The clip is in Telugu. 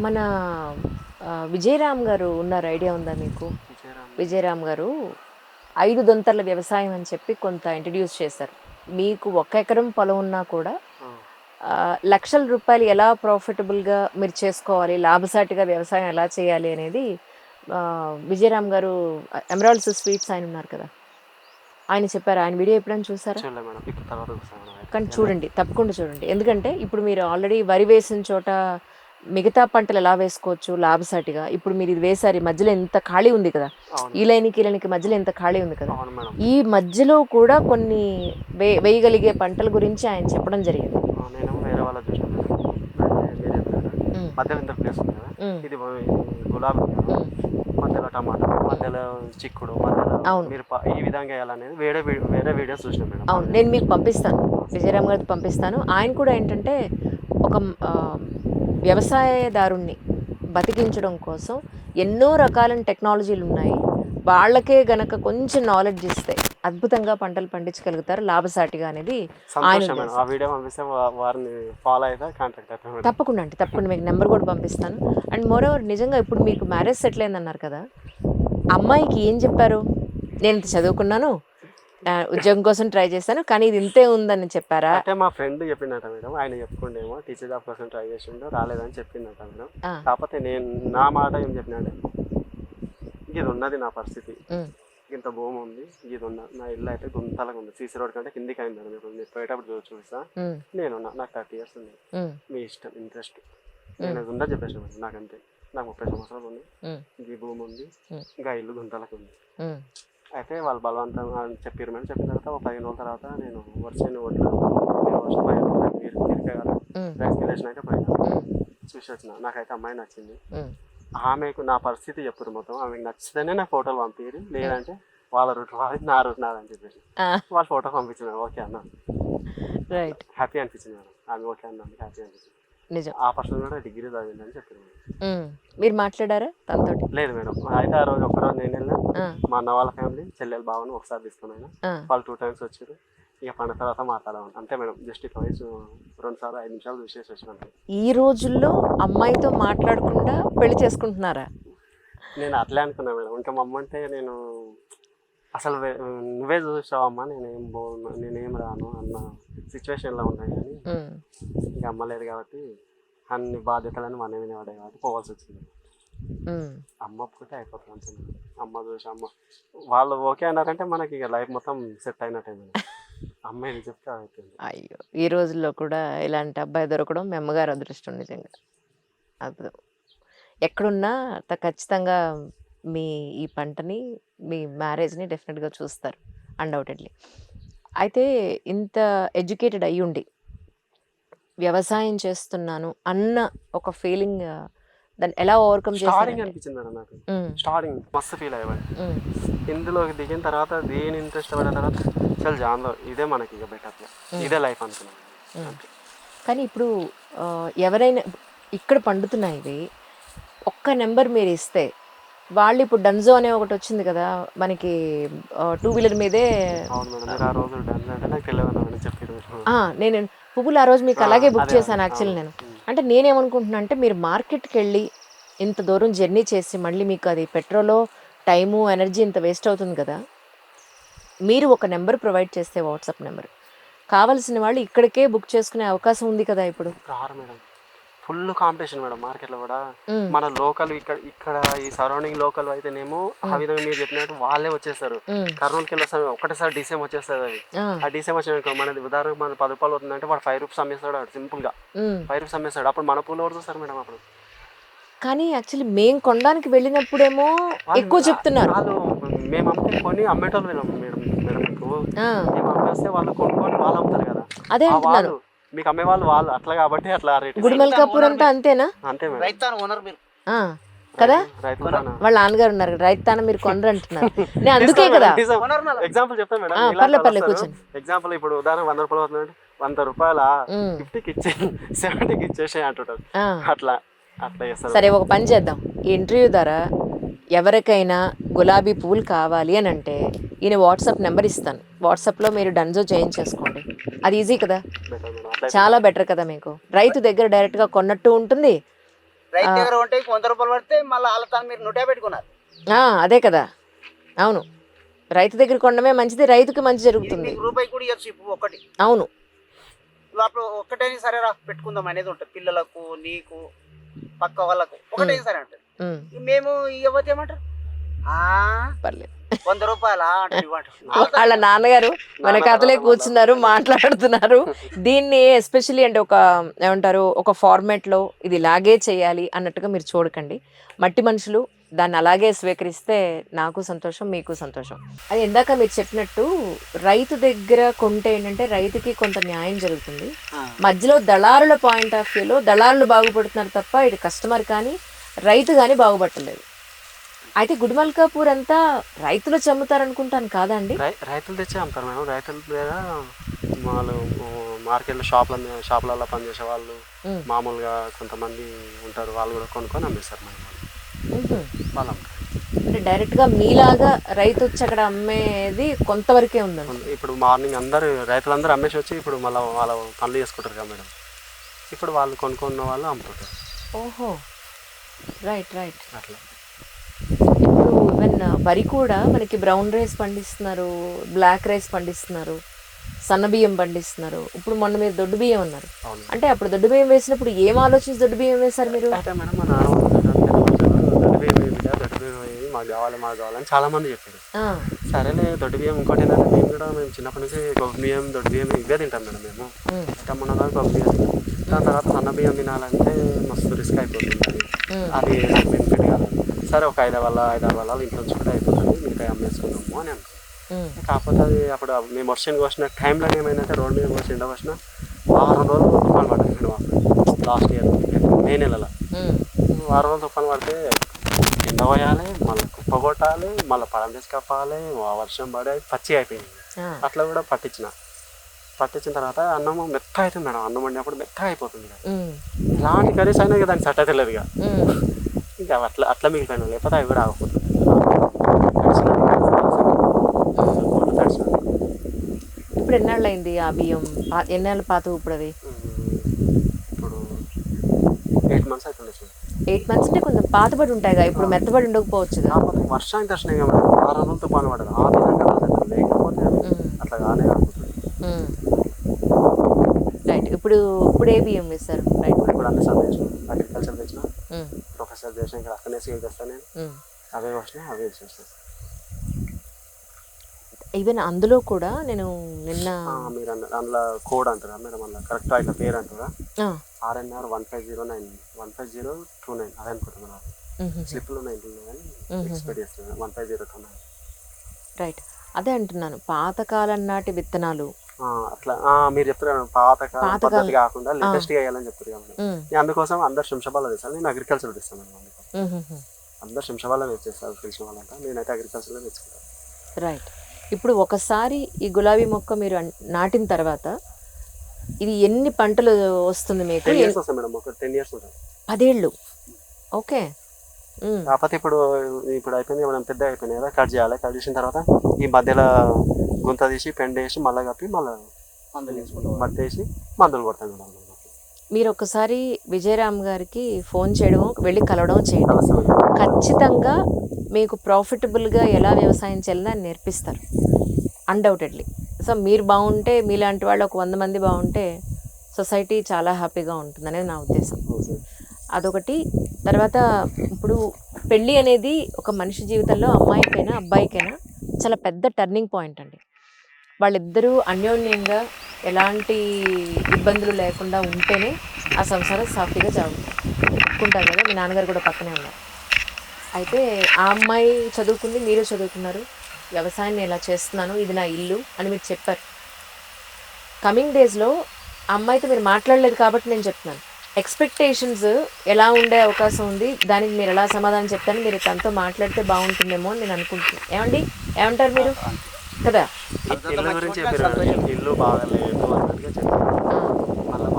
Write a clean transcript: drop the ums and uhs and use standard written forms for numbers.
మన విజయరామ్ గారు ఉన్నారు, ఐడియా ఉందా మీకు? విజయరామ్. విజయరామ్ గారు 5 దొంతర్ల వ్యవసాయం అని చెప్పి కొంత ఇంట్రడ్యూస్ చేశారు. మీకు 1 ఎకరం పొలం ఉన్నా కూడా ఆ! లక్షల రూపాయలు ఎలా ప్రాఫిటబుల్‌గా మీరు చేసుకోవాలి, లాభసాటిగా వ్యవసాయం ఎలా చేయాలి అనేది విజయరామ్ గారు ఎమరాల్డ్స్ స్వీట్స్ ఆయన ఉన్నారు కదా! ఆయన చెప్పారు. ఆయన వీడియో ఎప్పుడైనా చూసారా? చూడలే మేడం. ఇప్పుడు తర్వాత చూస్తాను మేడం అయితే. కానీ ఎలా చూడండి, తప్పకుండా చూడండి. ఎందుకంటే ఇప్పుడు మీరు ఆల్రెడీ వరి వేసిన చోట మిగతా పంటలు ఎలా వేసుకోవచ్చు లాభసాటిగా, ఇప్పుడు మీరు ఇది వేసారు, ఈ మధ్యలో ఎంత ఖాళీ ఉంది కదా, అవును ఈ మేడం. లైన్‌కి ఈ లైన్‌కి మధ్యలో ఎంత ఖాళీ ఉంది కదా, అవును మేడం. ఈ మధ్యలో కూడా కొన్ని వేయగలిగే పంటల గురించి ఆయన చెప్పడం జరిగింది. నేను వేరే వాళ్ళది చూసాను మేడం. మీరు చెప్పినట్టు హ్మ్. మధ్యలో ఇంత ప్లేస్ ఉంది కదా! హ్మ్. ఇది గులాబీ ఉంది కదా! హ్మ్. మధ్యలో టమాటా, మధ్యలో చిక్కుడు, మధ్యలో అవును. మిరప ఈ విధంగా వేయాలనేది వేరే వీడియోస్ చూసినా మేడం. అవును, నేను మీకు పంపిస్తాను. విజయరామ్ గారికి పంపిస్తాను. ఆయన కూడా ఏంటంటే ఒక వ్యవసాయదారుణ్ణి బతికించడం కోసం ఎన్నో రకాలైన టెక్నాలజీలు ఉన్నాయి. వాళ్ళకే గనక కొంచెం నాలెడ్జ్ ఇస్తే అద్భుతంగా పంటలు పండించగలుగుతారు లాభసాటిగా అనేది ఆయన సంతోషం మేడం. ఆ ఉద్దేశం. వీడియో పంపిస్తే వారిని ఫాలో అయితే కాంటాక్ట్ అవుతాం మేడం. తప్పకుండా అండి, తప్పకుండా మీకు నెంబర్ కూడా పంపిస్తాను. అండ్ మోరోవర్ నిజంగా ఇప్పుడు మీకు మ్యారేజ్ సెటిల్ అయిందన్నారు కదా, అమ్మాయికి ఏం చెప్పారు? నేను ఇంత చదువుకున్నాను, ఉద్యోగం కోసం ట్రై చేశాను, కానీ ఇది ఇంతే ఉందని చెప్పారా? అంటే మా ఫ్రెండ్ చెప్పిండట మేడం. ఆయన చెప్పుకుండేమో టీచర్ జాబ్ కోసం ట్రై చేసిండు, రాలేదని చెప్పిండట మేడం. ఆ, కాకపోతే నా మాట ఏం చెప్పినాడే, ఇది ఉన్నది నా పరిస్థితి, ఉమ్, ఇంత భూమి ఉంది, ఇది ఉన్న నా ఇల్లు అయితే గుంతలకు ఉంది, సీసీ రోడ్ కంటే కిందికి అయింది మేడం. ఇప్పుడు మీరు పోయేటప్పుడు చూపిస్తా. ఉమ్, నేనున్నా, నాకు 30 years ఉంది, ఉమ్, మీ ఇష్టం, ఇంట్రెస్ట్, నేను అది ఉందని చెప్పేసాను మేడం. నాకంతే, నాకు 30 సంవత్సరాలు ఉంది, ఉమ్, ఈ భూమి ఉంది, ఉమ్, ఇంకా ఇల్లు గుంతలకు ఉంది. ఉమ్, అయితే వాళ్ళు బలవంతం అని చెప్పారు మేడం. చెప్పిన తర్వాత ఒక 15 రోజుల తర్వాత నేను వర్షాన్ని ఒడ్లు వర్షం కదా, ఉమ్, రైస్ మిల్ వేసినాక పోయినా, ఉమ్, చూసి వచ్చిన. నాకైతే అమ్మాయి నచ్చింది. ఉమ్, ఆమెకు నా పరిస్థితి చెప్పురు మొత్తం. ఆమెకు నచ్చితేనే నా ఫోటోలు పంపించారు, లేదంటే వాళ్ళ రూట్ వాడి నా రూట్ నాదని చెప్పేసి ఆ, వాళ్ళ ఫోటో పంపించిన. ఓకే అన్న, రైట్, హ్యాపీ అనిపించింది మేడం. ఆమె ఓకే అన్న, హ్యాపీ అనిపించింది. నిజం. ఆ పర్సన్ కూడా డిగ్రీ చదివిందని చెప్పారు మేడం. ఉమ్, మీరు మాట్లాడారా తనతోటి? లేదు మేడం. అయితే ఆ రోజు ఒకరోజు నేను వెళ్ళినా, ఆ, మా అన్న వాళ్ళ ఫ్యామిలీ చెల్లెలు బావని ఒకసారి తీసుకున్నాను. ఆ, వాళ్ళు 2 times వచ్చారు. ఇక పండుగ తర్వాత మాట్లాడమని అంతే మేడం. జస్ట్ ఇట్లా వయసు 2 సార్లు 5 నిమిషాలు చూసేసి వచ్చినాను. ఈ రోజుల్లో అమ్మాయితో మాట్లాడకుండా పెళ్లి చేసుకుంటున్నారా? నేను అట్లే అనుకున్నా మేడం. ఇంకా మా అమ్మ అంటే నేను అసలు నువ్వే చూసావమ్మా, నేనేం రాను అన్న సిచ్యువేషన్లో ఉన్నాయి. కానీ ఉమ్, ఇంకా అమ్మ లేదు కాబట్టి అన్ని బాధ్యతలను మన మీద పడ్డాయి కాబట్టి పోవాల్సి వచ్చింది. ఉమ్. అమ్మ ఒప్పుకుంటే అయిపోతుంది అంతే మేడం. అమ్మ చూసి వాళ్ళు ఓకే అన్నారంటే మనకి ఇక లైఫ్ మొత్తం సెట్ అయినట్టే మేడం. అమ్మాయిని చెప్తే అవుతుంది. అయ్యో, ఈ రోజుల్లో కూడా ఇలాంటి అబ్బాయి దొరకడం మీ అమ్మగారు అదృష్టం నిజంగా. అద్భుతం. ఎక్కడున్నా ఖచ్చితంగా మీ ఈ పంటని, మీ మ్యారేజ్ని డెఫినెట్గా చూస్తారు అన్డౌటెడ్లీ. అయితే ఇంత ఎడ్యుకేటెడ్ అయ్యుండి వ్యవసాయం చేస్తున్నాను అన్న ఒక ఫీలింగ్ దాన్ని ఎలా ఓవర్కమ్ స్టార్టింగ్ చేశారంటే? అనిపించింది మేడం నాకు. ఉమ్, స్టార్టింగ్ మస్తు ఫీల్ అయ్యేవాడిని. ఉమ్, ఇందులోకి దిగిన తర్వాత దీని ఇంట్రెస్ట్ పడిన తర్వాత అసలు జాన్లో ఇదే మనకి ఇక బెటర్గా ఇదే లైఫ్ అనుకున్నాను. ఉమ్. కానీ ఇప్పుడు ఎవరైనా ఇక్కడ పండుతున్నాయి ఇవి, ఒక్క నెంబర్ మీరు ఇస్తే వాళ్ళు, ఇప్పుడు డన్జో అనే ఒకటి వచ్చింది కదా మనకి, 2 వీలర్ మీదే. అవును మేడం. మీరు ఆ రోజు డాన్స్ అంటే నాకు తెలియదు అని చెప్పారు. నేను పువ్వులు ఆ రోజు మీకు అలాగే బుక్ అదే చేశాను యాక్చువల్లీ. అవును. నేను అంటే నేనేమనుకుంటున్నా అంటే, మీరు మార్కెట్కి వెళ్ళి ఇంత దూరం జర్నీ చేసి మళ్ళీ మీకు అది పెట్రోలో టైము ఎనర్జీ ఇంత వేస్ట్ అవుతుంది కదా, మీరు ఒక నెంబర్ ప్రొవైడ్ చేస్తే వాట్సాప్ నెంబర్, కావాల్సిన వాళ్ళు ఇక్కడికే బుక్ చేసుకునే అవకాశం ఉంది కదా ఇప్పుడు. రారు మేడం. ఫుల్ కాంపిటీషన్ మేడం మార్కెట్లో కూడా. ఉమ్, మన లోకల్ ఇక్కడ ఈ సరౌండింగ్ లోకల్ అయితేనేమో ఆ విధంగా మీరు చెప్పినట్టు వాళ్ళే వచ్చేస్తారు. ఉమ్, కర్నూలుకి వెళ్ళొస్తాం ఒకటేసారి డీసీఎం వచ్చేస్తుంది. అది ఆ, ఆ డీసీఎం వచ్చినాక మనది ఉదాహరణకు మన 10 రూపాయలు అవుతుందంటే వాడు 5 రూపీస్ అమ్మేస్తాడు. వాడు సింపుల్గా ఉమ్. 5 రూపీస్ అమ్మేస్తాడు. అప్పుడు మన పూలు ఎవరు చూస్తారు మేడం? అప్పుడు కానీ యాక్చువల్లీ మేము కొనడానికి వెళ్ళినప్పుడేమో ఎక్కువ చెప్తున్నారు. వాళ్ళు మేము అమ్మితే కొని అమ్మేటోళ్ళు మేడం. మేడం మేడం మీకు ఆ, మేము అమ్మేస్తే వాళ్ళు కొనుక్కొని వాళ్ళు అమ్ముతారు కదా. అదే ఆ అంటున్నాను. వాళ్ళు మీకు అమ్మే వాళ్ళు అట్లా కాబట్టి అట్లా రేట్ గుడిమల్కాపూర్ అంతా అంతేనా? అంతే మేడం. ఆ, కదా, రైతు వాళ్ళ నాన్నగారు ఉన్నారు కదా, రైతాన మీరు కొనరు అంటున్నారు. నేను అందుకే కదా. ఎగ్జాంపుల్ చెప్తాను మేడం. పర్లే కూర్చోండి. ఎగ్జాంపుల్ ఇప్పుడు ఉదాహరణ 100 రూపాయలు అవుతుందంటే 100 రూపాయల ఉమ్, 50కి ఇచ్చే 70కి ఇచ్చేసే అంటుంటారు. ఆ. అట్లా అట్లా చేస్తారు. సరే, ఒక పని చేద్దాం. ఈ ఇంటర్వ్యూ ద్వారా ఎవరికైనా గులాబీ పువ్వులు కావాలి అని అంటే ఈయన వాట్సాప్ నెంబర్ ఇస్తాను, వాట్సాప్లో మీరు డన్జో చేయించేసుకోండి. అది ఈజీ కదా, బెటర్ మేడం. అట్లా చాలా బెటర్ కదా. మీకు రైతు దగ్గర డైరెక్ట్గా కొన్నట్టు ఉంటుంది, రైతు దగ్గర ఉంటే 100 రూపాయలు పడితే మళ్ళీ వాళ్ళ తాను మీరు 150 పెట్టుకున్నారు. అదే కదా, అవును. రైతు దగ్గర కొనడమే మంచిది, రైతుకి మంచి ఇది జరుగుతుంది. మీకు రూపాయి కూడా ఇవ్వచ్చు ఇప్పుడు ఒక్కటి. అవును. నువ్వు అప్పుడు ఒక్కటైనా సరే రా పెట్టుకుందాం అనేది ఉంటుంది, పిల్లలకు నీకు పక్క వాళ్ళకు ఒకటైనా సరే అంటారు. ఉమ్, మేము ఇవ్వతే ఏమంటారు, పర్లేదు. 100 రూపాయలా అంటారు, ఇవ్వంటారు. వాళ్ళ నాన్నగారు మన కథలే కూర్చున్నారు, మాట్లాడుతున్నారు. దీన్ని ఎస్పెషల్లీ అంటే ఒక ఏమంటారు, ఒక ఫార్మాట్ లో ఇది ఇలాగే చేయాలి అన్నట్టుగా మీరు చూడకండి. మట్టి మనుషులు దాన్ని అలాగే స్వీకరిస్తే నాకు సంతోషం, మీకు సంతోషం. అది ఇందాక మీరు చెప్పినట్టు రైతు దగ్గర కొంటే ఏంటంటే రైతుకి కొంత న్యాయం జరుగుతుంది. మధ్యలో దళారుల పాయింట్ ఆఫ్ వ్యూలో దళారులు బాగుపడుతున్నారు తప్ప ఇటు కస్టమర్ కానీ రైతు కానీ బాగుపడలేదు. అయితే గుడిమల్కాపూర్ అంతా రైతులు చమ్ముతారనుకుంటాను కాదండి? రైతులు తెచ్చే అమ్ముతారు మేడం. రైతుల మీద వాళ్ళు మార్కెట్లో షాపులలో పనిచేసే వాళ్ళు మామూలుగా కొంతమంది ఉంటారు, వాళ్ళు కూడా కొనుక్కొని అమ్మేస్తారు మేడం. వాళ్ళు అమ్ముతారు. అంటే డైరెక్ట్ గా మీలాగా రైతు వచ్చి అక్కడ అమ్మేది కొంతవరకే ఉందండి. ఇప్పుడు మార్నింగ్ రైతులందరూ అమ్మేసి వచ్చి ఇప్పుడు మళ్ళీ వాళ్ళ పనులు చేసుకుంటారు కదా మేడం. ఇప్పుడు వాళ్ళు కొనుక్కున్న వాళ్ళు అమ్ముతుంటారు. ఓహో, రైట్ రైట్. అట్లా ఇప్పుడు ఈవెన్ వరి కూడా మనకి బ్రౌన్ రైస్ పండిస్తున్నారు, బ్లాక్ రైస్ పండిస్తున్నారు, సన్న బియ్యం పండిస్తున్నారు. ఇప్పుడు మొన్న మీరు దొడ్డు బియ్యం అన్నారు. అంటే అప్పుడు దొడ్డు బియ్యం వేసినప్పుడు ఏం ఆలోచించి దొడ్డు బియ్యం వేశారు మీరు? అయితే మేడం మా దొడ్డు బియ్యం మాకు కావాలని చాలా మంది చెప్పారు. సరేలే దొడ్డు బియ్యం. ఇంకోటి ఏంటంటే మేము చిన్నప్పటి నుంచి గొప్ప బియ్యం దొడ్డు బియ్యం ఇవే తింటాం మేడం. మేము ఇష్టం గొప్ప బియ్యం తింటాం. దాని తర్వాత సన్న బియ్యం తినాలంటే మస్తు రిస్క్ అయిపోతుంది. అది నాకు బెనిఫిట్ కాదు. సరే ఒక 5 వల్ల ఇంట్లో ఉంచుకుంటే అయిపోతుంది, మిగతా అమ్మేసుకున్నాము అని అనుకున్నాం. కాకపోతే అది అప్పుడు మేము వర్షం కోసిన టైంలో ఏమైందంటే రోడ్డు మీద కోసి ఎండ కోసిన 6 రోజులు తుఫాను పడ్డాయి మేడం. లాస్ట్ ఇయర్ మే నెలలో 6 రోజులు తుఫాను పడితే ఎండ పోయాలి, మళ్ళీ కుప్ప కొట్టాలి, మళ్ళీ పడం తీసుకప్పాలి, వర్షం పడి పచ్చి అయిపోయింది. అట్లా కూడా పట్టించిన తర్వాత అన్నం మెత్తగా అవుతుంది మేడం. అన్నం వండినప్పుడు మెత్తగా అయిపోతుంది. ఎలాంటి కర్రీస్ అయినా దానికి సెట్ అయితే లేదు. ఇంకా అట్లా మిగిలిపోయినా, లేకపోతే అవి కూడా ఆగిపోతుంది. ఇప్పుడు ఎన్నాళ్ళు అయింది ఆ బియ్యం? ఎన్నాళ్ళు పాత ఇప్పుడు అది? ఇప్పుడు 8 months అవుతుంది. 8 months అంటే కొంచెం పాతబడి ఉంటాయిగా, ఇప్పుడు మెత్తబడి ఉండకపోవచ్చు. కాకపోతే వర్షానికి దర్శనం 6 రోజులతో పాటు పడదు. ఆ విధంగా లేకపోతే అట్లా కానీ ఆగిపోతుంది. రైట్. ఇప్పుడు ఏ బియ్యం వేస్తారు? రైట్. ఇప్పుడు అన్ని సార్ అగ్రికల్చర్ తెచ్చిన ప్రొఫెసర్ చేసిన ఇక్కడ అక్కడనే సేవ్ చేస్తాను నేను. అవే వచ్చినాయి, అవే వేసేస్తాను. ఈవెన్ అందులో కూడా నేను నిన్న మీరు అందులో కోడ్ అంటారా మేడం? అందులో కరెక్ట్ ఇట్లా పేరు అంటారా? RNR 15029 అదే అనుకుంటున్నాను. స్లిప్లో 19 కానీ ఎక్స్పెక్ట్ చేస్తున్నాను 15029. రైట్, అదే అంటున్నాను. పాతకాలం నాటి విత్తనాలు అట్లా మీరు చెప్తారు పాతకాలం పద్ధతి కాకుండా లేటెస్ట్ గా వేయాలని చెప్తారు కాబట్టి నేను అందుకోసం అందరు శంషాబాద్లో తెస్తాను. నేను అగ్రికల్చర్ తెస్తాను అందుకోసం. అందరు శంషాబాద్లో తెచ్చేస్తారు తెలిసిన వాళ్ళంతా. నేనైతే అగ్రికల్చర్లో తెచ్చుకుంటాను. రైట్. ఇప్పుడు ఒకసారి ఈ గులాబీ మొక్క మీరు నాటిన తర్వాత ఇది ఎన్ని పంటలు వస్తుంది మీకు? 10 years వస్తాయి మేడం. ఒక 10 years ఉంటుంది. 10 ఏళ్ళు. ఓకే. కాకపోతే ఇప్పుడు అయిపోయింది మనం పెద్ద అయిపోయినాయి కదా, కట్ చేయాలి. కట్ చేసిన తర్వాత ఈ మధ్యలో గుంత తీసి పెండ వేసి మళ్ళీ కప్పి మళ్ళీ మట్టి వేసి మందులు కొడతాం మేడం. మీరు ఒకసారి విజయరామ్ గారికి ఫోన్ చేయడం, వెళ్ళి కలవడం చేయండి. ఖచ్చితంగా మీకు ప్రాఫిటబుల్గా ఎలా వ్యవసాయం చేయాలని ఆయన నేర్పిస్తారు అన్డౌటెడ్లీ. సో మీరు బాగుంటే, మీలాంటి వాళ్ళు ఒక 100 మంది బాగుంటే సొసైటీ చాలా హ్యాపీగా ఉంటుందనేది నా ఉద్దేశం. అదొకటి. తర్వాత ఇప్పుడు పెళ్ళి అనేది ఒక మనిషి జీవితంలో అమ్మాయికైనా అబ్బాయికైనా చాలా పెద్ద టర్నింగ్ పాయింట్ అండి. వాళ్ళిద్దరూ అన్యోన్యంగా ఎలాంటి ఇబ్బందులు లేకుండా ఉంటేనే ఆ సంసారం సాఫీగా సాగుతుంది. ఒప్పుకుంటారు కదా, మీ నాన్నగారు కూడా పక్కనే ఉన్నారు. అయితే ఆ అమ్మాయి చదువుకుంది, మీరు చదువుకున్నారు, వ్యవసాయం నేను ఇలా చేస్తున్నాను, ఇది నా ఇల్లు అని మీరు చెప్పారు. కమింగ్ డేస్లో ఆ అమ్మాయితో మీరు మాట్లాడలేదు కాబట్టి నేను చెప్తున్నాను, ఎక్స్పెక్టేషన్స్ ఎలా ఉండే అవకాశం ఉంది, దానికి మీరు ఎలా సమాధానం చెప్తాను, మీరు తనతో మాట్లాడితే బాగుంటుందేమో అని నేను అనుకుంటున్నాను. ఏమండి, ఏమంటారు మీరు? కదా ఇల్లు గురించి చెప్పారు, ఇల్లు బాగాలేదు అన్నట్టుగా చెప్పారు. మళ్ళీ